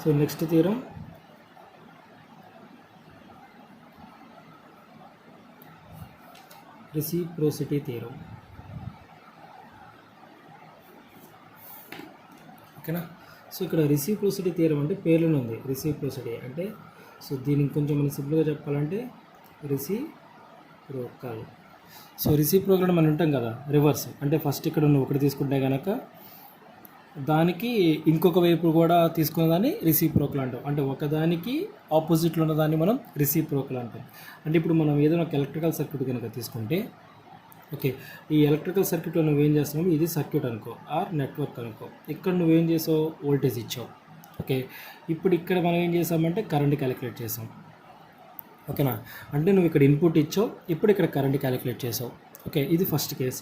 So next theorem reciprocity theorem. ఓకేనా. So ఇక్కడ reciprocity theorem అంటే పేర్లోనే ఉంది రెసిప్రోసిటీ అంటే. సో దీనికి కొంచెం మనం సింపుల్గా చెప్పాలంటే రెసిప్రోకల్. సో రెసిప్రోకల్ మనం ఉంటాం కదా రివర్స్ అంటే ఫస్ట్ ఇక్కడ నువ్వు ఒకటి తీసుకుంటే కనుక దానికి ఇంకొక వైపు కూడా తీసుకున్న దాన్ని రెసిప్రోకల్ అంటాం. అంటే ఒకదానికి ఆపోజిట్లో ఉన్న దాన్ని మనం రెసిప్రోకల్ అంటాం. అంటే ఇప్పుడు మనం ఏదైనా ఒక ఎలక్ట్రికల్ సర్క్యూట్ కనుక తీసుకుంటే ఓకే, ఈ ఎలక్ట్రికల్ సర్క్యూట్లో నువ్వేం చేస్తున్నావు, ఇది సర్క్యూట్ అనుకో ఆర్ నెట్వర్క్ అనుకో. ఇక్కడ నువ్వేం చేసావు, వోల్టేజ్ ఇచ్చావు. ఓకే, ఇప్పుడు ఇక్కడ మనం ఏం చేసామంటే కరెంట్ క్యాలిక్యులేట్ చేసాం. ఓకేనా, అంటే నువ్వు ఇక్కడ ఇన్పుట్ ఇచ్చావు, ఇప్పుడు ఇక్కడ కరెంట్ క్యాలిక్యులేట్ చేసావు. ఓకే, ఇది ఫస్ట్ కేస్.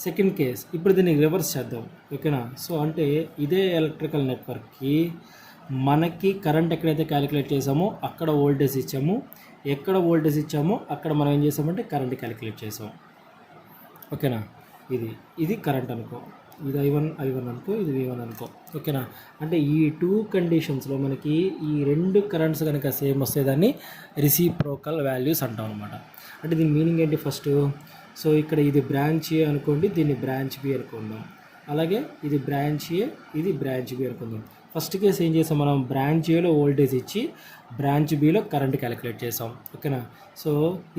సెకండ్ కేస్, ఇప్పుడు దీన్ని రివర్స్ చేద్దాం. ఓకేనా, సో అంటే ఇదే ఎలక్ట్రికల్ నెట్వర్క్కి మనకి కరెంట్ ఎక్కడైతే క్యాలిక్యులేట్ చేసామో అక్కడ వోల్టేజ్ ఇచ్చాము, ఎక్కడ వోల్టేజ్ ఇచ్చామో అక్కడ మనం ఏం చేసామంటే కరెంట్ క్యాలిక్యులేట్ చేసాం. ఓకేనా, ఇది కరెంట్ అనుకో, ఇది I1 అనుకో, ఇది V1 అనుకో. ఓకేనా, అంటే ఈ టూ కండిషన్స్లో మనకి ఈ రెండు కరెంట్స్ కనుక సేమ్ వస్తే దాన్ని రెసిప్రోకల్ వాల్యూస్ అంటాం అనమాట. అంటే దీని మీనింగ్ ఏంటి ఫస్ట్, సో ఇక్కడ ఇది బ్రాంచ్ ఏ అనుకోండి, దీన్ని బ్రాంచ్ బి అనుకుందాం. అలాగే ఇది బ్రాంచ్ ఏ, ఇది బ్రాంచ్ బి అనుకుందాం. ఫస్ట్ కేసు ఏం చేసాం, మనం బ్రాంచ్ ఏలో వోల్టేజ్ ఇచ్చి బ్రాంచ్ బిలో కరెంట్ క్యాలిక్యులేట్ చేసాం. ఓకేనా, సో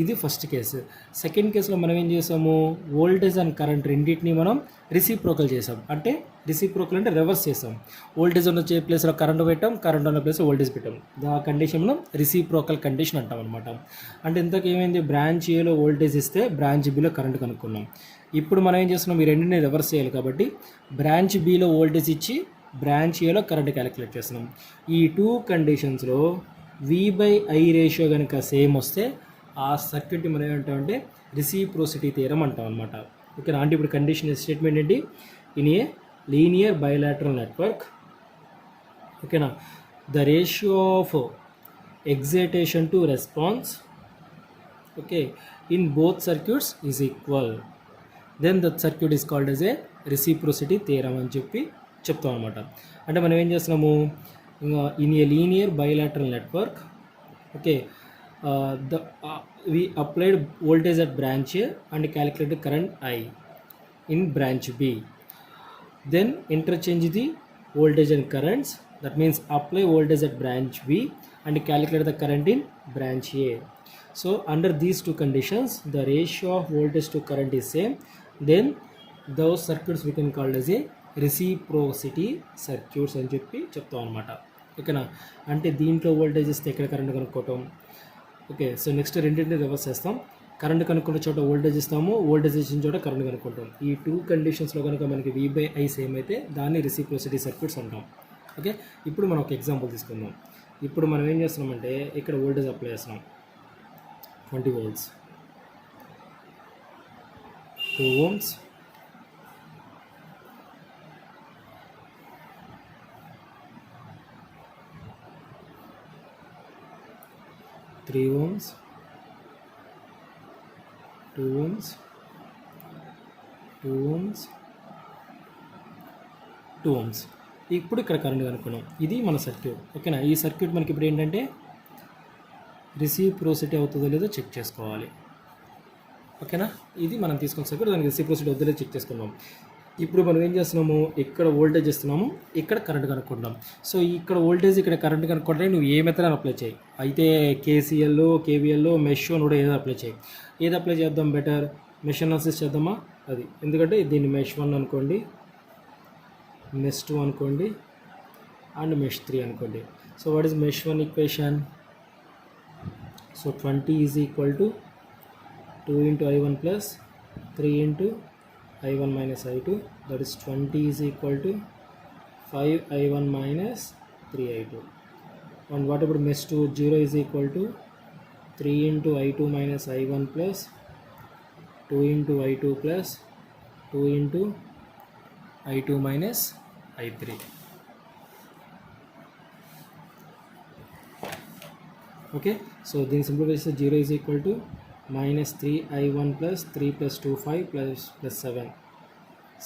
ఇది ఫస్ట్ కేసు. సెకండ్ కేసులో మనం ఏం చేసాము, వోల్టేజ్ అండ్ కరెంట్ రెండింటిని మనం రెసిప్రోకల్ చేసాం. అంటే రెసిప్రోకల్ అంటే రివర్స్ చేసాం. వోల్టేజ్ ఉన్న ప్లేస్లో కరెంట్ పెట్టాం, కరెంట్ ఉన్న ప్లేస్లో వోల్టేజ్ పెట్టాం. దా కండిషన్ మనం రెసిప్రోకల్ కండిషన్ అంటాం అనమాట. అంటే ఇంతకు ఏమైంది, బ్రాంచ్ ఏలో వోల్టేజ్ ఇస్తే బ్రాంచ్ బిలో కరెంట్ కనుక్కున్నాం. ఇప్పుడు మనం ఏం చేస్తున్నాం, ఈ రెండింటిని రివర్స్ చేయాలి కాబట్టి బ్రాంచ్ బిలో వోల్టేజ్ ఇచ్చి బ్రాంచ్ ఏలో కరెంట్ క్యాలిక్యులేట్ చేస్తున్నాం. ఈ టూ కండిషన్స్లో V/I రేషియో కనుక సేమ్ వస్తే ఆ సర్క్యూట్ని మనం ఏమంటామంటే రెసిప్రోసిటీ థియరం అంటాం అనమాట. ఓకేనా, అంటే ఇప్పుడు కండిషన్ స్టేట్మెంట్ ఏంటి, in a linear bilateral network, ఓకేనా, the ratio of excitation to response okay in both circuits is equal, then that circuit is called as a reciprocity theorem అని చెప్తాం అనమాట. అంటే మనం ఏం చేస్తున్నాము, in a linear bilateral network okay we applied voltage at branch A and calculated current I in branch B, then interchange the voltage and currents, that means apply voltage at branch B and calculate the current in branch A. So under these two conditions the ratio of voltage to current is same, then those circuits we can call as a reciprocity circuits అని చెప్తాం అనమాట. ఓకేనా, అంటే దీంట్లో voltage ఇస్తే ఎక్కడ current కనుక్కోవటం. Okay, so next రెండింటిని రివర్స్ చేస్తాం. కరెంట్ కనుక్కున్న చోట వోల్టేజ్ ఇస్తాము, వోల్టేజ్ ఇచ్చిన చోట కరెంట్ కనుక్కుంటాం. ఈ టూ కండిషన్స్లో కనుక మనకి V/I సేమ్ అయితే దాన్ని రెసిప్రోసిటీ సర్క్యూట్స్ అంటాం. ఓకే, ఇప్పుడు మనం ఒక ఎగ్జాంపుల్ తీసుకుందాం. ఇప్పుడు మనం ఏం చేస్తున్నామంటే ఇక్కడ వోల్టేజ్ అప్లై చేస్తున్నాం 20 volts, 2 ohms, 3 ohms, 2 ohms, 2 ohms, 2 ohms. ఇప్పుడు ఇక్కడ కరెంట్ కనుక్కున్నాం. ఇది మన సర్క్యూట్. ఓకేనా, ఈ సర్క్యూట్ మనకి ఇప్పుడు ఏంటంటే రెసిప్రోసిటీ అవుతుందో లేదో చెక్ చేసుకోవాలి. ఓకేనా, ఇది మనం తీసుకున్న సర్క్యూట్, దానికి రెసిప్రోసిటీ అవుతుందో లేదో చెక్ చేసుకున్నాం. ఇప్పుడు మనం ఏం చేస్తున్నాము, ఇక్కడ వోల్టేజ్ ఇస్తున్నాము, ఇక్కడ కరెంట్ కనుక్కుంటాం. సో ఇక్కడ వోల్టేజ్ ఇక్కడ కరెంట్ కనుక్కుంటే నువ్వు ఏ మెథడ్ అని అప్లై చేయి. అయితే KCL, KVL, మెష్ కూడా ఏదో అప్లై చేయి. ఏది అప్లై చేద్దాం బెటర్, మెష్ అనాలిసిస్ చేద్దామా, అది. ఎందుకంటే దీన్ని మెష్ 1 అనుకోండి, మెష్ 2 అనుకోండి అండ్ మెష్ 3 అనుకోండి. So what is mesh 1 equation, so 20 is equal to 2 into I1 plus 3 into I1 minus I2, that is 20 is equal to 5 I1 minus 3 I2. And what about mesh 2, 0 is equal to 3 into I2 minus I1 plus 2 into I2 plus 2 into I2 minus I3. Okay, so then simplification 0 is equal to minus 3 I1 plus 3 plus 2 5 plus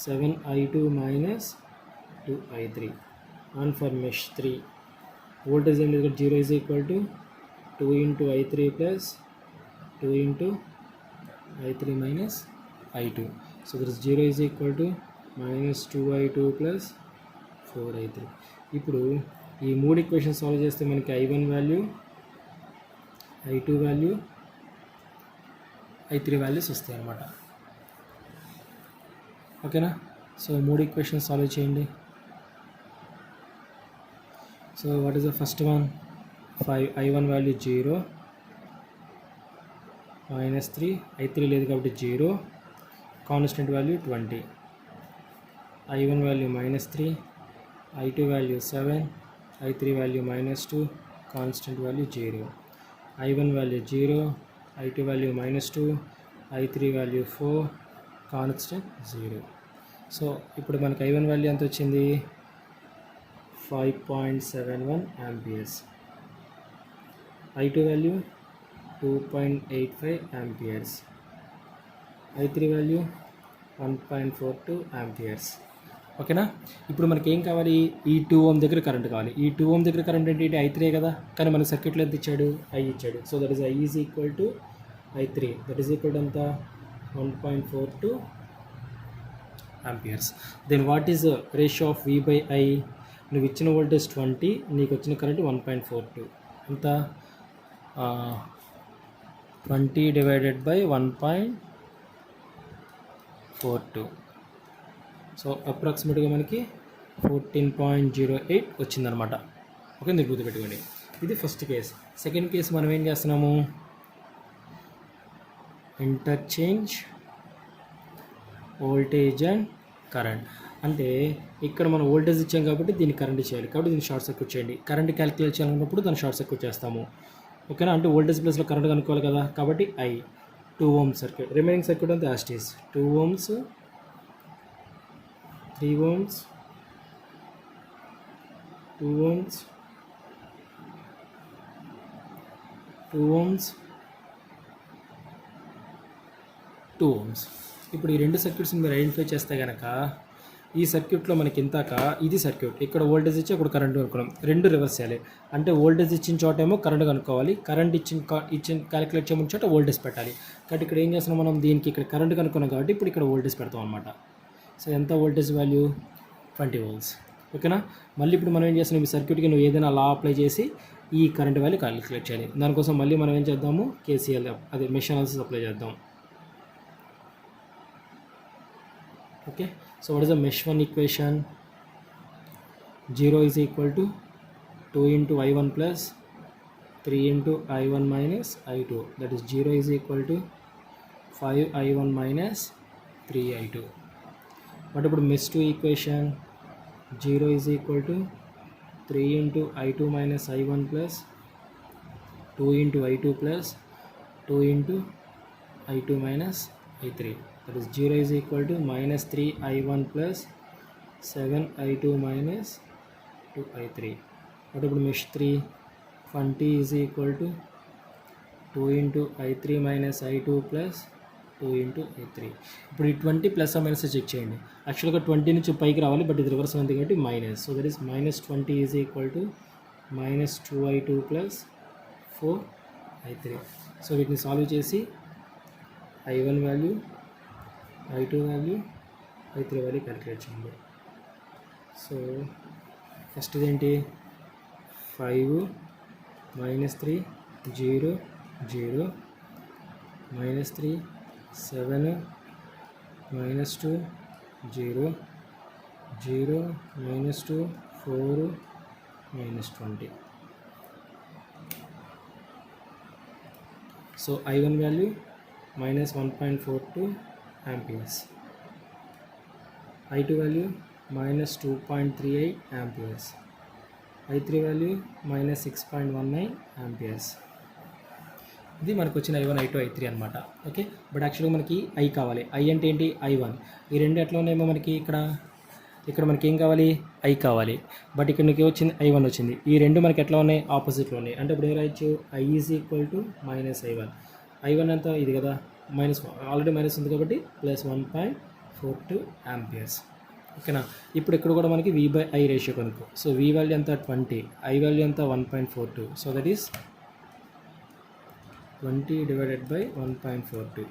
7 I2 minus 2 I3. And for mesh 3 voltage ఏం లేదు, 0 is equal to 2 into I3 plus 2 into I3 minus I2. So that is 0 is equal to minus 2I2 plus 4I3. ఇప్పుడు ఈ 3 equation solve చేస్తే మనకి I1 value, I2 value, I3 values వస్తాయి అన్నమాట. ఓకేనా? So 3 equation solve చేయండి. So what is the first one? 5 I1 value 0 minus 3 I3 లేదు కాబట్టి 0, constant value 20, I1 value minus 3, I2 value 7, I3 value minus 2, constant value 0, I1 value 0, I2 value minus 2, I3 value 4, constant 0. So ఇప్పుడు మనకి I1 value ఎంత వచ్చింది? 5.71 amperes. I2 value 2.85 amperes. I3 value 1.42 amperes. ఓకేనా? ఇప్పుడు మనకి ఏం కావాలి? ఈ 2 ohm దగ్గర కరెంట్ కావాలి. ఈ 2 ohm దగ్గర కరెంట్ ఏంటి? I3 కదా, కానీ మనకి సర్క్యూట్లో ఎంత ఇచ్చాడు? I ఇచ్చాడు. So that is I is equal to I3, that is equal to ఎంత? 1.42 amperes. Then what is ratio of V by I? నువ్వు ఇచ్చిన వోల్టేజ్ 20, నీకు వచ్చిన కరెంట్ 1.42. ఎంత? 20 డివైడెడ్ బై 1.42. సో అప్రాక్సిమేట్గా మనకి 14.08 వచ్చిందనమాట. ఓకే, మీరు గుర్తుపెట్టుకోండి. ఇది ఫస్ట్ కేస్. సెకండ్ కేసు మనం ఏం చేస్తున్నాము? Interchange voltage and current. అంటే ఇక్కడ మనం వోల్టేజ్ ఇచ్చాం కాబట్టి దీన్ని కరెంట్ చేయాలి, కాబట్టి దీన్ని షార్ట్ సర్క్యూట్ చేయండి. కరెంట్ క్యాలిక్యులేట్ చేయాలన్నప్పుడు దాన్ని షార్ట్ సర్క్యూట్ చేస్తాము. ఓకేనా? అంటే వోల్టేజ్ ప్లస్లో కరెంట్ కనుక్కోవాలి కదా, కాబట్టి I 2 ohm circuit. Remaining circuit అంతా as it is 2 ohms, 3 ohms, 2 ohms, 2 ohms, 2 ohms. ఇప్పుడు ఈ రెండు సర్క్యూట్స్ని మీరు ఐడెంటిఫై చేస్తే కనుక ఈ సర్క్యూట్లో మనకి ఇంతాక ఇది సర్క్యూట్, ఇక్కడ వోల్టేజ్ ఇచ్చి అక్కడ కరెంట్ కనుక్కున్నాం. రెండు రివర్స్ చేయాలి. అంటే వోల్టేజ్ ఇచ్చిన చోటేమో కరెంట్ కనుక్కోవాలి, కరెంట్ ఇచ్చిన క్యాలిక్యులేట్ చేయమని చోట వోల్టేజ్ పెట్టాలి. కాబట్టి ఇక్కడ ఏం చేస్తున్నాం మనం? దీనికి ఇక్కడ కరెంట్ కనుక్కున్నాం కాబట్టి ఇప్పుడు ఇక్కడ వోల్టేజ్ పెడతాం అనమాట. సో ఎంత వోల్టేజ్ వాల్యూ? 20 volts. ఓకేనా? మళ్ళీ ఇప్పుడు మనం ఏం చేస్తున్నాం? ఈ సర్క్యూట్కి నువ్వు ఏదైనా లా అప్లై చేసి ఈ కరెంట్ వాల్యూ క్యాలిక్యులేట్ చేయాలి. దానికోసం మళ్ళీ మనం ఏం చేద్దాము? KCL, అదే మెష్ అనాలిసిస్ అప్లై చేద్దాం. Okay, so what is the mesh 1 equation? 0 is equal to 2 into I1 plus 3 into I1 minus I2, that is 0 is equal to 5I1 minus 3I2. But ఇప్పుడు mesh 2 equation 0 is equal to 3 into I2 minus I1 plus 2 into I2 plus 2 into I2 minus I3, that is 0 is equal to minus 3I1 plus 7I2 minus 2I3. What about mesh 3? 20 is equal to 2 into I3 minus I2 plus 2 into I3. ఇప్పుడు ఈ 20 plus minus check చేయండి. యాక్చువల్గా 20 నుంచి పైకి రావాలి, but ఇది reverse ఉంది కాబట్టి minus. So that is minus 20 is equal to minus 2I2 plus 4I3. So వీటిని సాల్వ్ చేసి I1 value, I2 value, I3 value calculate చేయండి. సో ఫస్ట్ ఇదేంటి? 5 minus 3 0 0 minus 3 7 minus 2 0 0 minus 2 4 minus 20. So I1 value minus 1.42 amperes. I2 value minus 2.38 amperes. I3 value minus 6.19 amperes. ఇది మనకు వచ్చిన I1, I2, I3 అనమాట. Okay, but యాక్చువల్గా మనకి I కావాలి. I అంటే ఏంటి? I1. ఈ రెండు ఎట్లా ఉన్నాయేమో మనకి ఇక్కడ మనకి ఏం కావాలి? I కావాలి. బట్ ఇక్కడ నీకు వచ్చింది I1 వచ్చింది. ఈ రెండు మనకి ఎట్లా ఉన్నాయి? ఆపోజిట్లో ఉన్నాయి. అంటే ఇప్పుడు ఏం రాయొచ్చు? I is equal to minus I1. I1 అంతా ఇది కదా, మైనస్, ఆల్రెడీ మైనస్ ఉంది కాబట్టి ప్లస్ 1.42 amperes. ఓకేనా. ఇప్పుడు ఇక్కడ కూడా మనకి V/I రేషియో కనుక్కో. సో V వాల్యూ ఎంత 20, I వాల్యూ ఎంత 1.42. So that is 20 divided by 1.42.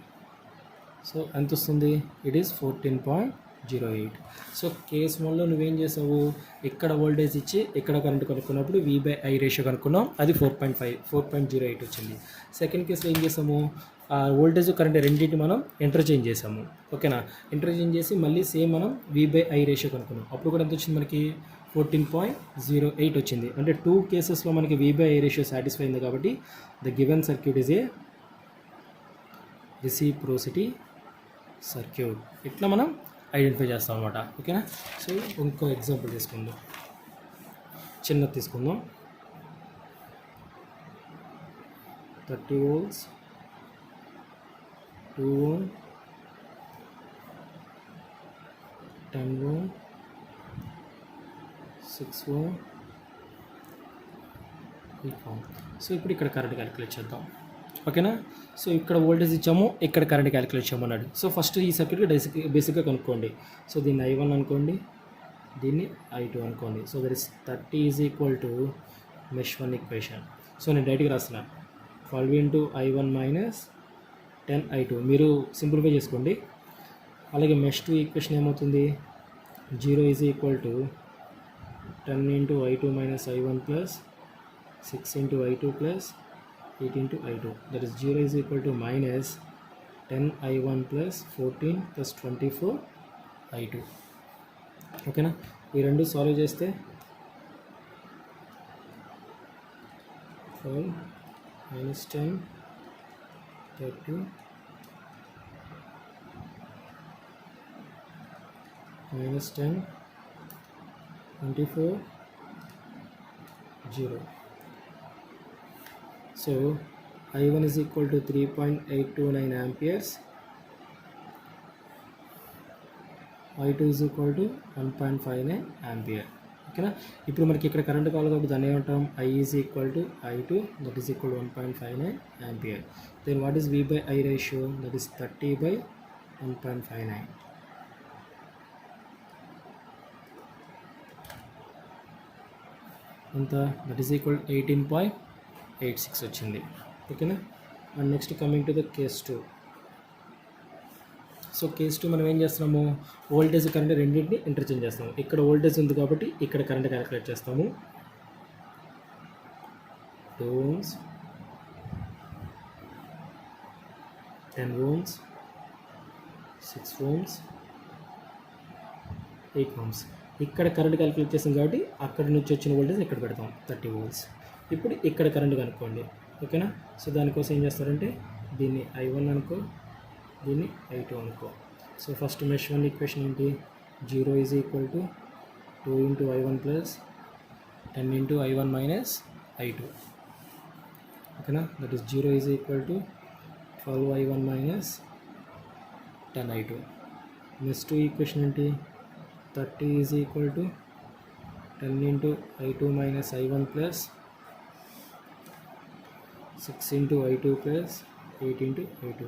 So ఎంత వస్తుంది? It is 14.08. సో కేస్ 1లో నువ్వేం చేసావు, ఇక్కడ వోల్టేజ్ ఇచ్చి ఇక్కడ కరెంట్ కనుక్కున్నప్పుడు V/I రేషియో కనుక్కున్నాం, అది 4.08 వచ్చింది. సెకండ్ కేసులో ఏం చేసాము, వోల్టేజ్ కరెంట్ రెండింటిని మనం ఇంటర్చేంజ్ చేసాము. ఓకేనా. ఇంటర్చేంజ్ చేసి మళ్ళీ సేమ్ మనం V/I రేషియో కనుక్కున్నాం, అప్పుడు కూడా ఎంత వచ్చింది మనకి 14.08 వచ్చింది. అంటే 2 కేసెస్లో మనకి V/I రేషియో సాటిస్ఫై అయింది కాబట్టి the given circuit is a reciprocity circuit. ఇట్లా మనం ఐడెంటిఫై చేస్తాం అనమాట. ఓకేనా. సో ఇంకో ఎగ్జాంపుల్ తీసుకుందాం, చిన్నది తీసుకుందాం. 30 volts, 2 ohm, 10 ohm, 6 ohm, 8 ohm. So ఇప్పుడు ఇక్కడ కరెంట్ క్యాలిక్యులేట్ చేద్దాం. ఓకేనా. సో ఇక్కడ వోల్టేజ్ ఇచ్చాము, ఇక్కడ కరెంట్ క్యాలిక్యులేట్ చేయమన్నాడు. సో ఫస్ట్ ఈ సర్క్యూట్ బేసిక్గా కనుక్కోండి. సో దీన్ని I1 అనుకోండి, దీన్ని I2 అనుకోండి. So that is 30 is equal to mesh 1 equation. So నేను డైరెక్ట్గా రాస్తున్నా 12 ఇంటూ I1 మైనస్ 10 I2. మీరు సింప్లిఫై చేసుకోండి. అలాగే మెష్ 2 ఈక్వేషన్ ఏమవుతుంది, 0 is equal to 10 into I2 minus I1 plus 6 into I2 plus 8 into I2. That is 0 is equal to minus 10 I1 plus 14 plus 24 I2. ఓకేనా. ఈ రెండు సాల్వ్ చేస్తే 12 minus 10 30 minus 10 24 0. So I1 is equal to 3.829 amperes, I2 is equal to 1.59 ampere. ఓకేనా. ఇప్పుడు మనకి ఇక్కడ current కావాలి కాబట్టి దాన్ని ఏమంటాం, I is equal to I2, that is equal to 1.59 ampere. Then what is V/I ratio, that is 30 by 1.59. ఎంత, that is equal to 18.86 వచ్చింది. ఓకేనా. And next coming to the case 2. So case 2 మనం ఏం చేస్తున్నాము, వోల్టేజ్ కరెంట్ రెండింటిని interchange చేస్తాము. ఇక్కడ voltage ఉంది కాబట్టి ఇక్కడ కరెంట్ క్యాలిక్యులేట్ చేస్తాము. 2 ohms, 10 ohms, 6 ohms, 8 ohms. ఇక్కడ కరెంట్ క్యాలిక్యులేట్ చేస్తాం కాబట్టి అక్కడ నుంచి వచ్చిన వోల్టేజ్ ఇక్కడ పెడతాం 30 volts. ఇప్పుడు ఇక్కడ కరెంట్ కనుక్కోండి. ఓకేనా. సో దానికోసం ఏం చేస్తారంటే దీన్ని I1 అనుకో, దీన్ని I2 అనుకో. సో ఫస్ట్ మెష్ 1 ఈక్వేషన్ ఏంటి, 0 is equal to 2 into I1 plus 10 into I1 minus I2. ఓకేనా. That is 0 is equal to 12 I1 minus 10 I2. Mesh 2 equation ఏంటి, 30 is equal to 10 into I2 minus I1 plus 6 into I2 plus 8 into I2.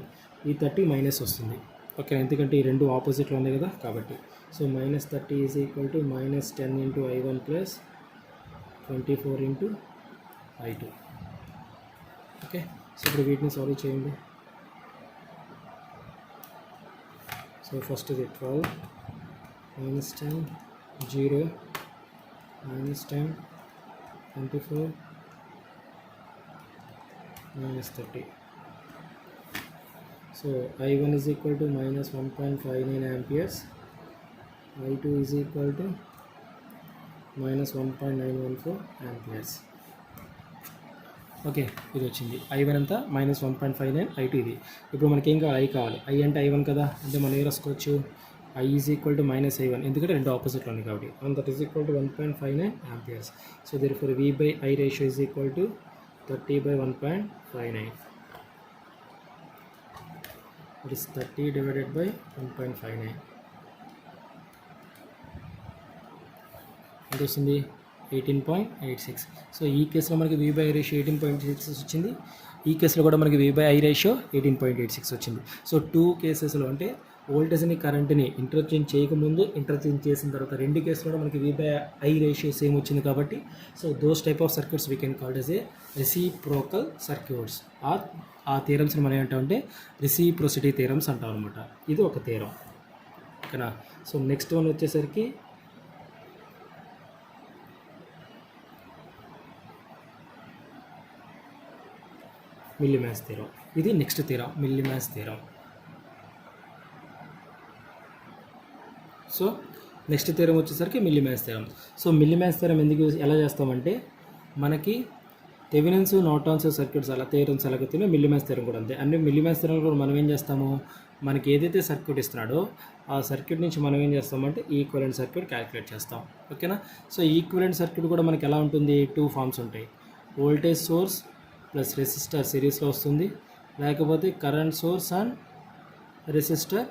ఈ 30 minus వస్తుంది. Okay, ఎందుకంటే ఈ రెండు ఆపోజిట్లో ఉన్నాయి కదా కాబట్టి. So minus 30 is equal to minus 10 into I1 plus 24 into I2. Okay. So ఇప్పుడు వీటిని సాల్వ్ చేయండి. సో ఫస్ట్ ఇది 12 minus 10 0 minus 10 24 minus 30. So I1 is equal to minus 1.59 amperes, I2 is equal to minus 1.914 amperes. Okay, ఇది వచ్చింది. I1 అంతా minus 1.59, I2 ఇది. ఇప్పుడు మనకి ఏం కావాలి, I కావాలి. I అంటే I1 కదా, అంటే మనం ఏ రాసుకోవచ్చు, I is equal to minus I1, ఎందుకంటే రెండు ఆపోజిట్లో ఉన్నాయి కాబట్టి. And that is equal to 1.59 amperes. So therefore V/I ratio is equal to 30 by 1.59. It is 30 divided by 1.59. ఎంత వస్తుంది, 18.86. సో ఈ కేసులో మనకి V/I రేషియో 18.86 వచ్చింది. ఈ కేసులో కూడా మనకి V/I రేషియో 18.86 వచ్చింది. సో 2 కేసెస్లో అంటే వోల్టేజ్ని కరెంట్ని ఇంటర్చేంజ్ చేయకముందు, ఇంటర్చేంజ్ చేసిన తర్వాత, రెండు కేసులో మనకి V/I రేషియో సేమ్ వచ్చింది కాబట్టి so those type of circuits we can called as A reciprocal circuits. ఆ థియరమ్స్ని మనం ఏంటంటే రెసిప్రొసిటీ థియరమ్స్ అంటాం అనమాట. ఇది ఒక థియరం. ఓకేనా. సో నెక్స్ట్ వన్ వచ్చేసరికి మిల్లీమాస్ థియరం. ఇది next theorem, Millman's theorem. So next theorem వచ్చేసరికి Millman's theorem. So Millman's theorem ఎలా చేస్తామంటే మనకి థెవెనిన్స్, నార్టన్స్ సర్క్యూట్స్ అలా థియరమ్స్ ఎలాగైతే మిల్లీమాస్ థియరం కూడా అంతే. అన్ని మిల్లీమాస్ థియరం కూడా మనం ఏం చేస్తాము, మనకి ఏదైతే సర్క్యూట్ ఇస్తున్నాడో ఆ సర్క్యూట్ నుంచి మనం ఏం చేస్తామంటే ఈక్వలెంట్ సర్క్యూట్ క్యాలిక్యులేట్ చేస్తాం. ఓకేనా. సో ఈక్వలెంట్ సర్క్యూట్ కూడా మనకి ఎలా ఉంటుంది, 2 ఫార్మ్స్ ఉంటాయి. వోల్టేజ్ సోర్స్ ప్లస్ రెసిస్టర్ సిరీస్లో వస్తుంది, లేకపోతే కరెంట్ సోర్స్ అండ్ రెసిస్టర్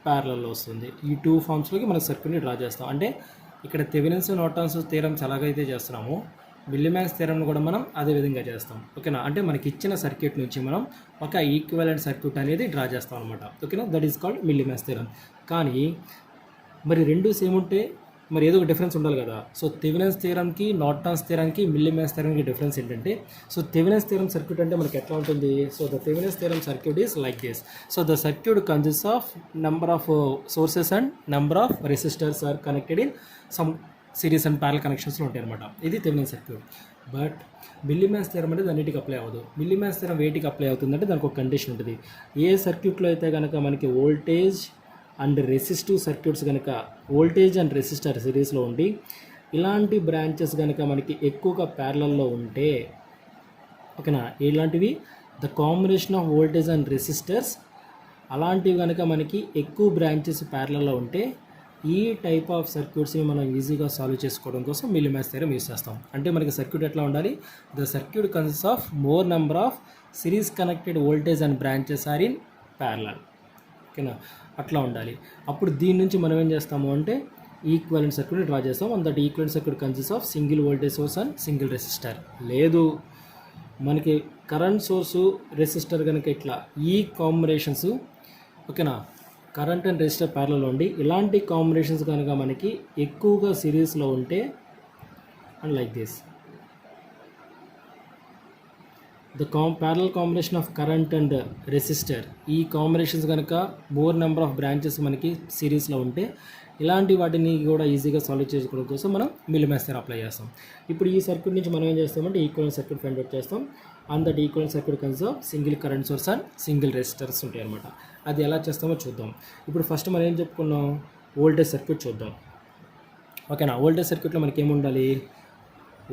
ప్యారలల్లో వస్తుంది. ఈ 2 ఫార్మ్స్లోకి మనం సర్క్యూట్ని డ్రా చేస్తాం. అంటే ఇక్కడ థెవెనిన్స్, నార్టన్స్ థియరమ్స్ ఎలాగైతే చేస్తున్నామో మిల్లీమాస్ థియరంను కూడా మనం అదే విధంగా చేస్తాం. ఓకేనా. అంటే మనకి ఇచ్చిన సర్క్యూట్ నుంచి మనం ఒక ఈక్వలెంట్ సర్క్యూట్ అనేది డ్రా చేస్తాం అనమాట. ఓకేనా. That is called Millman's theorem. కానీ మరి రెండు సేమ్ ఉంటే మరి ఏదో ఒక డిఫరెన్స్ ఉండాలి కదా. సో థెవెనిన్స్ థియరంకి, నార్టన్స్ థియరంకి, మిల్లీమాస్ థియరంకి డిఫరెన్స్ ఏంటంటే, సో థెవెనిన్స్ థియరం సర్క్యూట్ అంటే మనకి ఎట్లా ఉంటుంది, so the Thevenin's theorem circuit is like this. So the circuit consist of number of sources and number of resistors are connected in some series and parallel కనెక్షన్స్లో ఉంటాయి అనమాట. ఇది Thevenin's circuit. But Millman's theorem అంటే దాన్నిటికి apply అవ్వదు. మిల్లీమాస్ theorem వేటికి apply అవుతుందంటే దానికి ఒక కండిషన్ ఉంటుంది. ఏ సర్క్యూట్లో అయితే కనుక మనకి వోల్టేజ్ అండ్ రెసిస్టివ్ సర్క్యూట్స్ కనుక, వోల్టేజ్ అండ్ రెసిస్టర్ సిరీస్లో ఉండి ఇలాంటి బ్రాంచెస్ కనుక మనకి ఎక్కువగా ప్యారలల్లో ఉంటే, ఓకేనా, ఇలాంటివి the combination of voltage and resistors అలాంటివి కనుక మనకి ఎక్కువ బ్రాంచెస్ ప్యారలల్లో ఉంటే ఈ టైప్ ఆఫ్ సర్క్యూట్స్ని మనం ఈజీగా సాల్వ్ చేసుకోవడం కోసం మిల్లీమాస్ థియరం యూస్ చేస్తాం. అంటే మనకి సర్క్యూట్ ఎట్లా ఉండాలి, the circuit consist of more number of series connected voltage and branches are in parallel. ఓకేనా, అట్లా ఉండాలి. అప్పుడు దీని నుంచి మనం ఏం చేస్తాము అంటే ఈక్వలెంట్ సర్క్యూట్ని డ్రా చేస్తాం. And that equivalent circuit consist of single voltage source and single resistor. లేదు మనకి కరెంట్ సోర్సు, రెసిస్టర్ కనుక ఇట్లా ఈ కాంబినేషన్స్, ఓకేనా, కరెంట్ అండ్ రెసిస్టర్ ప్యారలల్ ఉండి ఇలాంటి కాంబినేషన్స్ కనుక మనకి ఎక్కువగా సిరీస్లో ఉంటే, and like this the parallel combination of current and resistor, ఈ కాంబినేషన్స్ కనుక మోర్ నెంబర్ ఆఫ్ బ్రాంచెస్ మనకి సిరీస్లో ఉంటే ఇలాంటి వాటిని కూడా ఈజీగా సాల్వ్ చేసుకోవడం కోసం మనం మిల్లీమాస్ థియరం అప్లై చేస్తాం. ఇప్పుడు ఈ సర్క్యూట్ నుంచి మనం ఏం చేస్తామంటే ఈక్వలెంట్ సర్క్యూట్ ఫైండ్ అవుట్ చేస్తాం. And that equivalent circuit consist of single current source and single resistors ఉంటాయి అనమాట. అది ఎలా చేస్తామో చూద్దాం. ఇప్పుడు ఫస్ట్ మనం ఏం చెప్పుకున్నాం, వోల్టేజ్ సర్క్యూట్ చూద్దాం. ఓకేనా. వోల్టేజ్ సర్క్యూట్లో మనకి ఏముండాలి,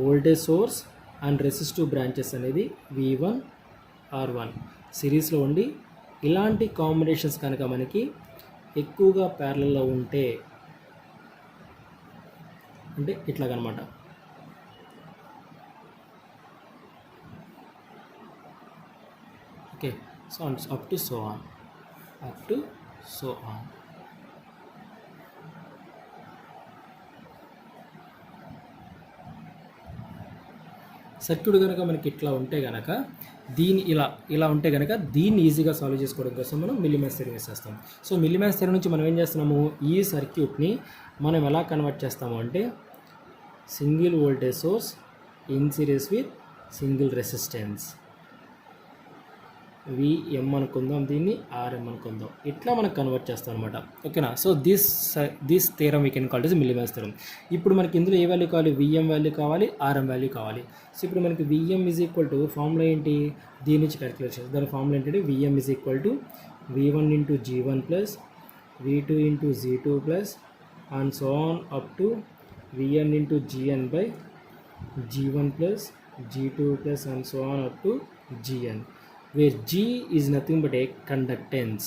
voltage source and resistive branches అనేది V1 R1 సిరీస్లో ఉండి ఇలాంటి కాంబినేషన్స్ కనుక మనకి ఎక్కువగా ప్యారలల్లో ఉంటే, అంటే ఇట్లాగనమాట. Okay. So up to so on. Circuit కనుక మనకి ఇట్లా ఉంటే కనుక ఇలా ఉంటే కనుక దీన్ని ఈజీగా సాల్వ్ చేసుకోవడం కోసం మనం మిల్లీమాస్ థియరం వేసేస్తాం. సో మిల్లీమాస్ థియరం నుంచి మనం ఏం చేస్తున్నాము, ఈ సర్క్యూట్ని మనం ఎలా కన్వర్ట్ చేస్తాము అంటే single voltage source in series with single resistance, VM అనుకుందాం, దీన్ని RM అనుకుందాం, ఇట్లా మనం కన్వర్ట్ చేస్తాం అనమాట. ఓకేనా. So this theorem we can call is Millman's theorem. ఇప్పుడు మనకి ఇందులో ఏ వాల్యూ కావాలి, VM వాల్యూ కావాలి, RM వాల్యూ కావాలి. సో ఇప్పుడు మనకి VM is equal to formula ఏంటి, దీని నుంచి క్యాలిక్యులేట్ చేస్తాం. దాని ఫార్ములా ఏంటంటే VM is equal to V1 into G1 plus V2 into G2 plus and so on up to Vn into Gn by G1 plus G2 plus and so on up to Gn, where G is nothing but a conductance.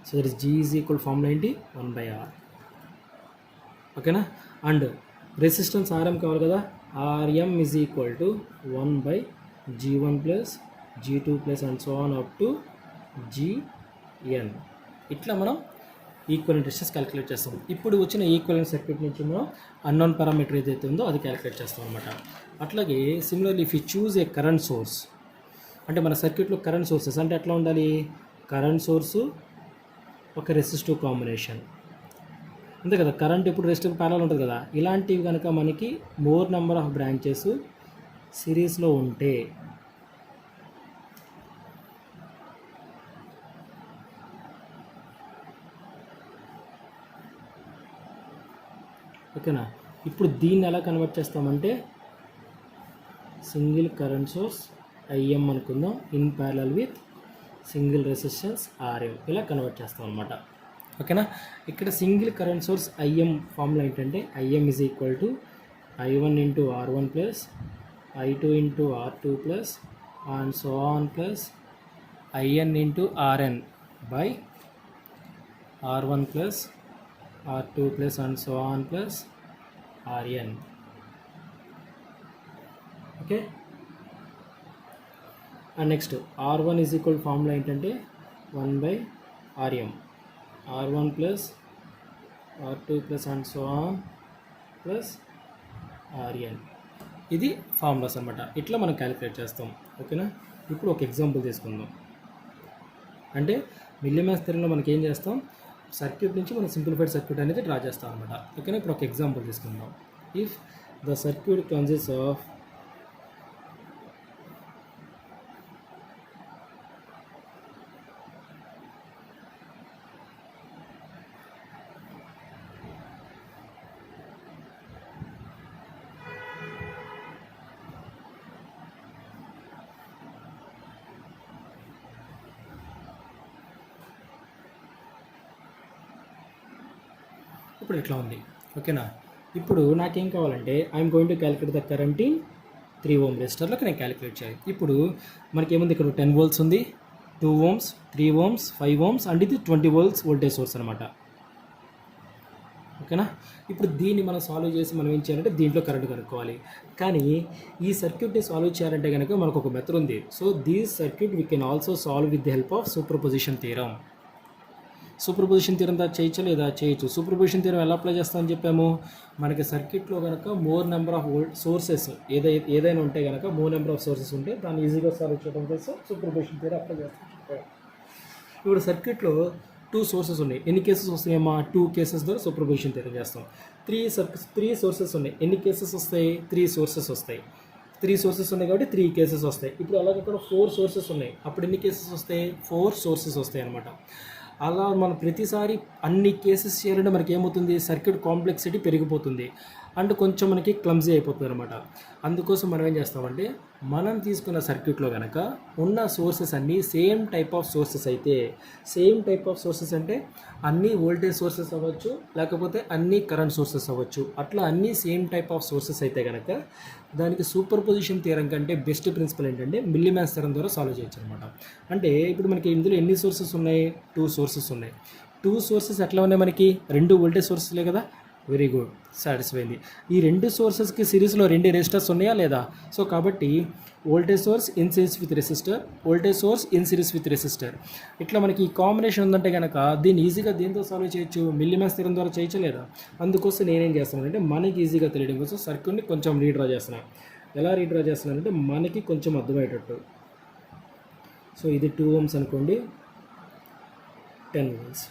So that is G is equal formula ఏంటి 1/R. ఓకేనా. And resistance RM కావాలి కదా, RM is equal to 1/G1 plus G2 plus and so on up to Gn. ఇట్లా మనం equivalent resistance calculate చేస్తాం. ఇప్పుడు వచ్చిన equivalent circuit నుంచి మనం అన్నోన్ పారామీటర్ ఏదైతే ఉందో అది క్యాలిక్యులేట్ చేస్తాం అనమాట. అట్లాగే similarly if you choose a current source, అంటే మన సర్క్యూట్లో కరెంట్ సోర్సెస్ అంటే ఎట్లా ఉండాలి, కరెంట్ సోర్సు ఒక రెసిస్టివ్ కాంబినేషన్, అంతే కదా. కరెంట్ ఇప్పుడు రెసిస్టివ్ ప్యారలల్ ఉంటుంది కదా. ఇలాంటివి కనుక మనకి మోర్ నెంబర్ ఆఫ్ బ్రాంచెస్ సిరీస్లో ఉంటే ఓకేనా. ఇప్పుడు దీన్ని ఎలా కన్వర్ట్ చేస్తామంటే సింగిల్ కరెంట్ సోర్స్ ఐఎం అనుకుందాం in parallel with single resistance RM, ఇలా కన్వర్ట్ చేస్తాం అనమాట. ఓకేనా. ఇక్కడ single current source IM formula ఏంటంటే IM is equal to I1 into R1 plus I2 into R2 plus and so on plus IN into RN by R1 plus R2 plus and so on plus RN. Okay. And next R1 is equal formula ఏంటంటే 1 by RM, R1 plus R2 plus and so on plus RN. ఇది formulas అనమాట. ఇట్లా మనం calculate చేస్తాం. ఓకేనా. ఇప్పుడు ఒక example తీసుకుందాం. అంటే మిల్లీమాస్ థియరంలో మనకి ఏం చేస్తాం, సర్క్యూట్ నుంచి మనం సింప్లిఫైడ్ సర్క్యూట్ అనేది డ్రా చేస్తాం అనమాట. ఓకేనా. ఇప్పుడు ఒక ఎగ్జాంపుల్ తీసుకుందాం. If the circuit consist of ఇప్పుడు ఎట్లా ఉంది. ఓకేనా. ఇప్పుడు నాకేం కావాలంటే I'm going to calculate the current in 3 ohm రెసిస్టర్లోకి నేను క్యాలిక్యులేట్ చేయాలి. ఇప్పుడు మనకి ఏముంది, ఇక్కడ 10 volts ఉంది, 2 ohms, 3 ohms, 5 ohms అండ్ ఇది 20 volts వోల్టేజ్ సోర్స్ అనమాట. ఓకేనా. ఇప్పుడు దీన్ని మనం సాల్వ్ చేసి మనం ఏం చేయాలంటే దీంట్లో కరెంట్ కనుక్కోవాలి. కానీ ఈ సర్క్యూట్ని సాల్వ్ చేయాలంటే కనుక మనకు ఒక మెథడ్ ఉంది. So these circuit we can also solve with the help of superposition theorem. Superposition theorem దా చేయొచ్చా లేదా, చేయొచ్చు. సూపర్ పొజిషన్ థియరం ఎలా అప్లై చేస్తామని చెప్పాము, మనకి సర్క్యూట్లో కనుక మోర్ నెంబర్ ఆఫ్ సోర్సెస్ ఏదైనా ఉంటే కనుక మోర్ నెంబర్ ఆఫ్ సోర్సెస్ ఉంటే దాన్ని ఈజీగా సాల్వ్ చేయడం కోసం సూపర్ పొజిషన్ థియరం అప్లై చేస్తాం. ఇప్పుడు సర్క్యూట్లో 2 సోర్సెస్ ఉన్నాయి. ఎన్ని కేసెస్ వస్తాయేమో 2 కేసెస్ ద్వారా సూపర్ పొజిషన్ థియరం చేస్తాం. 3 సోర్సెస్ ఉన్నాయి. ఎన్ని కేసెస్ వస్తాయి, 3 సోర్సెస్ వస్తాయి. 3 సోర్సెస్ ఉన్నాయి కాబట్టి 3 కేసెస్ వస్తాయి. ఇప్పుడు అలాగే ఇక్కడ 4 సోర్సెస్ ఉన్నాయి. అప్పుడు ఎన్ని కేసెస్ వస్తాయి, 4 సోర్సెస్ వస్తాయి అనమాట. అలా మనం ప్రతిసారి అన్ని కేసెస్ చేయాలంటే మనకి ఏమవుతుంది, సర్క్యూట్ కాంప్లెక్సిటీ పెరిగిపోతుంది అండ్ కొంచెం మనకి క్లమ్జీ అయిపోతుంది అనమాట. అందుకోసం మనం ఏం చేస్తామంటే మనం తీసుకున్న సర్క్యూట్లో కనుక ఉన్న సోర్సెస్ అన్నీ సేమ్ టైప్ ఆఫ్ సోర్సెస్ అయితే, సేమ్ టైప్ ఆఫ్ సోర్సెస్ అంటే అన్నీ వోల్టేజ్ సోర్సెస్ అవ్వచ్చు, లేకపోతే అన్నీ కరెంట్ సోర్సెస్ అవ్వచ్చు. అట్లా అన్నీ సేమ్ టైప్ ఆఫ్ సోర్సెస్ అయితే కనుక దానికి సూపర్ పొజిషన్ థియరం కంటే బెస్ట్ ప్రిన్సిపల్ ఏంటంటే మిల్లీమాస్ థియరం ద్వారా సాల్వ్ చేయొచ్చు అనమాట. అంటే ఇప్పుడు మనకి ఇందులో ఎన్ని సోర్సెస్ ఉన్నాయి, 2 సోర్సెస్ ఉన్నాయి. 2 సోర్సెస్ ఎట్లా ఉన్నాయి, మనకి 2 వోల్టేజ్ సోర్సెస్లే కదా. వెరీ గుడ్, సాటిస్ఫై అయింది. ఈ 2 సోర్సెస్కి సిరీస్లో 2 రెసిస్టర్స్ ఉన్నాయా లేదా. సో కాబట్టి voltage source in series with resistor, voltage source in series with resistor, ఇట్లా మనకి ఈ కాంబినేషన్ ఉందంటే కనుక దీన్ని ఈజీగా దీంతో సాల్వ్ చేయొచ్చు, మిల్లీమాస్ థియరం ద్వారా చేయొచ్చు లేదా. అందుకోసం నేనేం చేస్తానంటే మనకి ఈజీగా తెలియడం కోసం సర్క్యూట్ని కొంచెం రీడ్రా చేస్తున్నాను. ఎలా రీడ్రా చేస్తున్నానంటే మనకి కొంచెం అర్థమయ్యేటట్టు. సో ఇది 2 ohms అనుకోండి, 10 volts,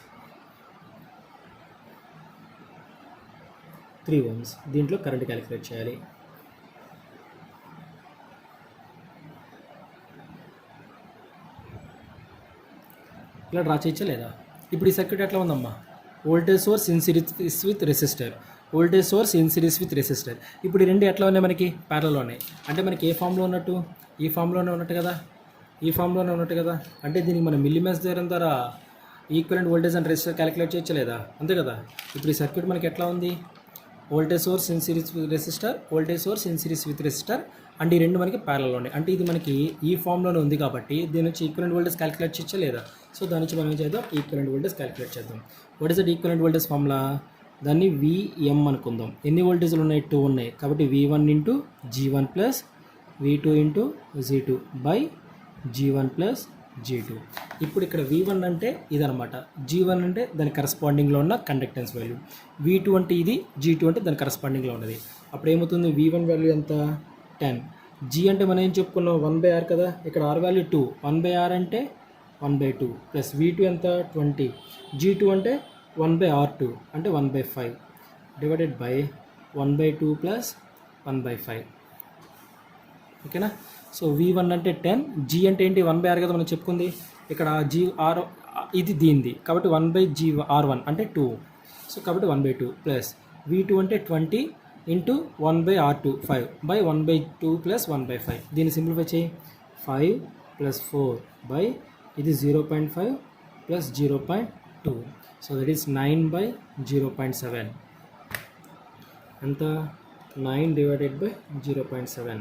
3 ohms. దీంట్లో కరెంట్ క్యాలిక్యులేట్ చేయాలి. ఇలా డ్రా చేయొచ్చా లేదా. ఇప్పుడు ఈ సర్క్యూట్ ఎట్లా ఉందమ్మా, voltage source in series with resistor, voltage source in series with resistor. ఇప్పుడు ఈ 2 ఎట్లా ఉన్నాయి, మనకి ప్యారలల్ ఉన్నాయి. అంటే మనకి ఏ ఫామ్లో ఉన్నట్టు, ఈ ఫామ్లోనే ఉన్నట్టు కదా, ఈ ఫామ్లోనే ఉన్నట్టు కదా. అంటే దీనికి మనం మిల్లీమాస్ థియరం ద్వారా equivalent voltage and resistor calculate చేయొచ్చు లేదా, అంతే కదా. ఇప్పుడు ఈ సర్క్యూట్ మనకి ఎట్లా ఉంది, voltage source in series with resistor, voltage source in series with resistor and ఈ 2 మనకి ప్యారలల్ ఉన్నాయి. అంటే ఇది మనకి ఈ ఫామ్లోనే ఉంది కాబట్టి దీని నుంచి ఈక్వలెంట్ వోల్టేజ్ క్యాలిక్యులేట్ చేయొచ్చా లేదా. సో దాని నుంచి మనం ఏం చేద్దాం, ఈక్వలెంట్ వోల్టేజ్ క్యాలిక్యులేట్ చేద్దాం. What is that equivalent voltage formula, దాన్ని VM అనుకుందాం. ఎన్ని వోల్టేజ్లు ఉన్నాయి, 2 ఉన్నాయి కాబట్టి V1 into G1 plus V2 into G2 by G1 plus G2. ఇప్పుడు ఇక్కడ V1 అంటే ఇదనమాట, G1 అంటే దాని కరస్పాండింగ్లో ఉన్న కండక్టెన్స్ వాల్యూ, V2 అంటే ఇది, G2 అంటే దాని కరస్పాండింగ్లో ఉన్నది. అప్పుడు ఏమవుతుంది, V1 వాల్యూ ఎంత 10, G అంటే మనం ఏం చెప్పుకున్నాం 1/R కదా, ఇక్కడ R వాల్యూ 2, 1/R అంటే 1/2 ప్లస్ V2 ఎంత 20, G2 అంటే 1/R2 అంటే 1/5 డివైడెడ్ బై 1/2 ప్లస్ 1/5. ఓకేనా. సో V1 అంటే 10, G అంటే ఏంటి 1/R కదా మనం చెప్పుకుంది. ఇక్కడ GR ఇది దీనిది కాబట్టి 1/GR1 అంటే 2, సో కాబట్టి 1/2 ప్లస్ V2 అంటే 20 ఇంటూ 1/R2 5 బై 1/2 ప్లస్ 1/5. దీన్ని సింప్లిఫై చేయి. 5 ప్లస్ 4 బై ఇది 0.5 ప్లస్ 0.2, సో దట్ ఈస్ 9/0.7. ఎంత 9 డివైడెడ్ బై 0.7.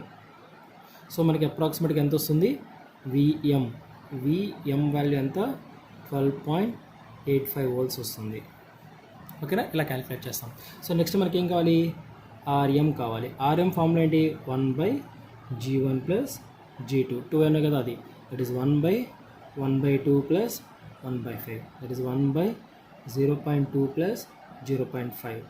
సో మనకి అప్రాక్సిమేట్గా ఎంత వస్తుంది విఎం వాల్యూ ఎంత 12.85 volts వస్తుంది. ఓకేనా, ఇలా క్యాలిక్యులేట్ చేస్తాం. సో నెక్స్ట్ మనకి ఏం కావాలి, ఆర్ఎం కావాలి. ఆర్ఎం ఫార్ములా ఏంటి 1/G1 ప్లస్ G2 2 అనే కదా అది, that is 1/1/2 plus 1/5 that is 1/0.2 plus 0.5.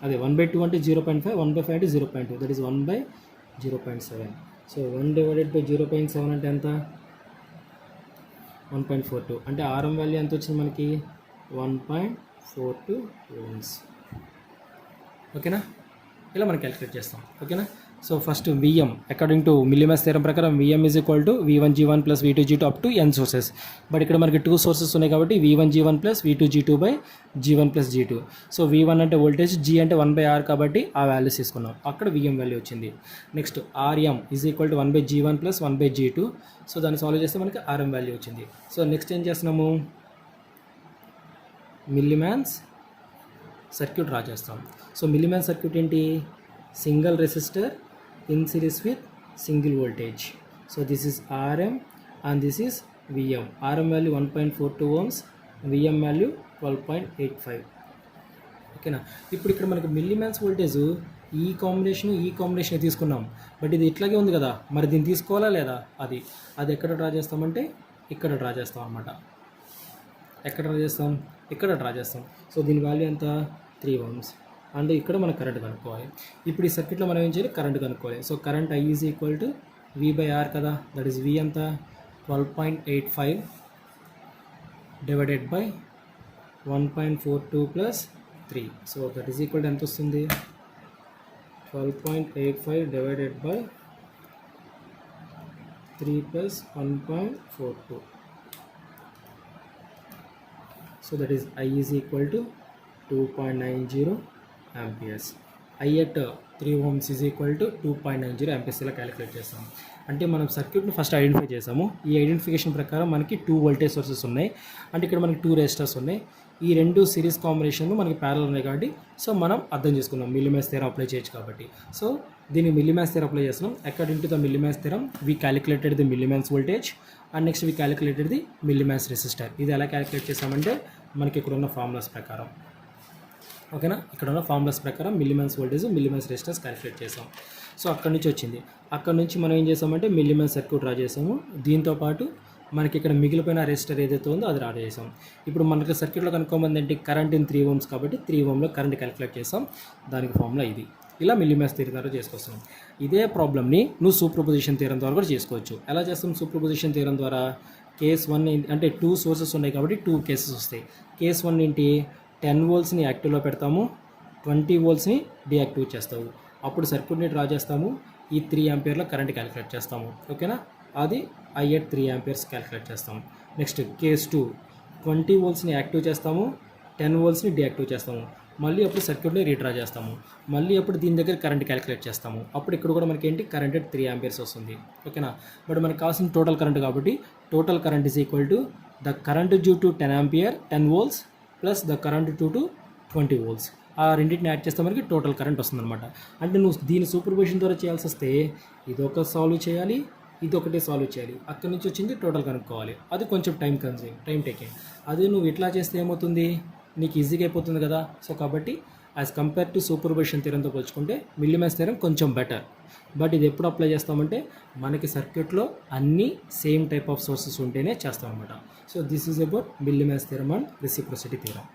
అదే 1/2 అంటే 0.5, 1/5 అంటే 0.2 that is 1/0.7. So 1 divided by 0.7 అంటే ఎంత 1.42 అంటే ఆర్ఎం వాల్యూ ఎంత వచ్చింది మనకి 1.42 ohms. ఓకేనా, ఇలా మనం క్యాలిక్యులేట్ చేస్తాం. ఓకేనా. So first VM according to Millman's theorem ప్రకారం VM is equal to V1G1 plus V2G2 up to n sources. But ఇక్కడ మనకి 2 సోర్సెస్ ఉన్నాయి కాబట్టి V1G1 plus V2G2 by G1 plus G2. So V1 అంటే వోల్టేజ్, G అంటే 1/R కాబట్టి ఆ values తీసుకున్నాం, అక్కడ విఎం వాల్యూ వచ్చింది. Next RM is equal to 1/G1 plus 1/G2. So దాన్ని సాల్వ్ చేస్తే మనకి ఆర్ఎం వాల్యూ వచ్చింది. సో నెక్స్ట్ ఏం చేస్తున్నాము, మిల్లీమెన్స్ సర్క్యూట్ డ్రా చేస్తాం. సో మిల్లీమెన్స్ సర్క్యూట్ ఏంటి, single resistor in series with single voltage. So this is RM and this is VM. RM value 1.42 ohms, VM value 12.85. ఓకేనా. ఇప్పుడు ఇక్కడ మనకి మిల్లీమెన్స్ వోల్టేజ్ ఈ కాంబినేషన్ తీసుకున్నాం, బట్ ఇది ఇట్లాగే ఉంది కదా, మరి దీన్ని తీసుకోవాలా లేదా, అది ఎక్కడ డ్రా చేస్తామంటే ఇక్కడ డ్రా చేస్తాం అనమాట. ఎక్కడ డ్రా చేస్తాం, ఇక్కడ డ్రా చేస్తాం. సో దీని వాల్యూ ఎంత 3 ohms. అండ్ ఇక్కడ మనం కరెంట్ కనుక్కోవాలి. ఇప్పుడు ఈ సర్క్యూట్లో మనం ఏం చేయాలి, కరెంట్ కనుక్కోవాలి. So current I is equal to V/R కదా, దట్ ఈస్ V ఎంత 12.85 divided by 1.42 plus 3. So that is equal to ఎంత వస్తుంది 12.85 divided by 3 plus 1.42. So that is I is equal to 2.90 amperes. I at 3 ohms is equal to 2.90 amperes. ఇలా calculate చేస్తాం. అంటే మనం సర్క్యూట్ని first identify చేసాము. ఈ ఐడెంటిఫికేషన్ ప్రకారం మనకి 2 వోల్టేజ్ సోర్సెస్ ఉన్నాయి, అంటే ఇక్కడ మనకి 2 రెసిస్టర్స్ ఉన్నాయి. ఈ 2 సిరీస్ కాంబినేషన్లు మనకి ప్యారల్ ఉన్నాయి కాబట్టి సో మనం అర్థం చేసుకున్నాం మిల్లీమెన్స్ థియరం అప్లై చేయొచ్చు కాబట్టి. సో దీన్ని మిల్లీమెన్స్ థియరం అప్లై చేస్తున్నాం. According to the Millman's theorem we calculated the Millman's voltage and next we calculated the Millman's resistor. ఇది ఎలా క్యాలిక్యులేట్ చేసామంటే మనకి ఇక్కడ ఉన్న ఫార్ములాస్ ప్రకారం. ఓకేనా, ఇక్కడ ఉన్న ఫార్ములాస్ ప్రకారం మిల్లీమెన్స్ వోల్టేజ్, మిల్లీమెన్స్ రెసిస్టెన్స్ క్యాలిక్యులేట్ చేసాం. సో అక్కడి నుంచి వచ్చింది. అక్కడ నుంచి మనం ఏం చేసామంటే మిల్లీమెన్స్ సర్క్యూట్ డ్రా చేసాము. దీంతోపాటు మనకి ఇక్కడ మిగిలిపోయిన రెసిస్టర్ ఏదైతే ఉందో అది డ్రా చేసాం. ఇప్పుడు మనకి సర్క్యూట్లో కనుక్కోమంది ఏంటి, కరెంట్ ఇన్ 3 ohms కాబట్టి 3 ohmలో కరెంట్ క్యాలిక్యులేట్ చేసాం. దానికి ఫార్ములా ఇది. ఇలా మిల్లీమెన్స్ థియరం ద్వారా చేసుకొస్తున్నాం. ఇదే ప్రాబ్లమ్ని నువ్వు సూపర్పొజిషన్ థియరం ద్వారా కూడా చేసుకోవచ్చు. ఎలా చేస్తాం సూపర్పొజిషన్ థియరం ద్వారా, కేస్ 1 అంటే 2 సోర్సెస్ ఉన్నాయి కాబట్టి 2 కేసెస్ వస్తాయి. కేస్ 1 ఏంటి, 10 voltsని యాక్టివ్లో పెడతాము, 20 voltsని డియాక్టివ్ చేస్తాము. అప్పుడు సర్క్యూట్ని డ్రా చేస్తాము. ఈ 3 ampereలో కరెంట్ క్యాలిక్యులేట్ చేస్తాము. ఓకేనా, అది I at 3 amperes క్యాలిక్యులేట్ చేస్తాము. నెక్స్ట్ కేస్ 2 20 voltsని యాక్టివ్ చేస్తాము, 10 voltsని డియాక్టివ్ చేస్తాము. మళ్ళీ అప్పుడు సర్క్యూట్ని రీడ్రా చేస్తాము. మళ్ళీ అప్పుడు దీని దగ్గర కరెంట్ క్యాలిక్యులేట్ చేస్తాము. అప్పుడు ఇక్కడ కూడా మనకి ఏంటి కరెంట్ at 3 amperes వస్తుంది. ఓకేనా, బట్ మనకు కావాల్సిన టోటల్ కరెంట్ కాబట్టి total current is equal to the current due to 10 volts plus the current to 20 volts. ఆ రెండింటిని యాడ్ చేస్తే మనకి టోటల్ కరెంట్ వస్తుంది అనమాట. అంటే నువ్వు దీని సూపర్పొజిషన్ ద్వారా చేయాల్సి వస్తే ఇదొక సాల్వ్ చేయాలి, ఇదొకటి సాల్వ్ చేయాలి, అక్కడి నుంచి వచ్చింది టోటల్ కనుక్కోవాలి. అది కొంచెం టైం టేకింగ్. అదే నువ్వు ఇట్లా చేస్తే ఏమవుతుంది, నీకు ఈజీగా అయిపోతుంది కదా. సో కాబట్టి యాజ్ కంపేర్ టు సూపర్పొజిషన్ థియరంతో పోల్చుకుంటే మిల్లీమెన్స్ థియరం కొంచెం బెటర్. బట్ ఇది ఎప్పుడు అప్లై చేస్తామంటే మనకి సర్క్యూట్లో అన్ని సేమ్ టైప్ ఆఫ్ సోర్సెస్ ఉంటేనే చేస్తాం అనమాట. So this is about Millman's theorem and reciprocity theorem.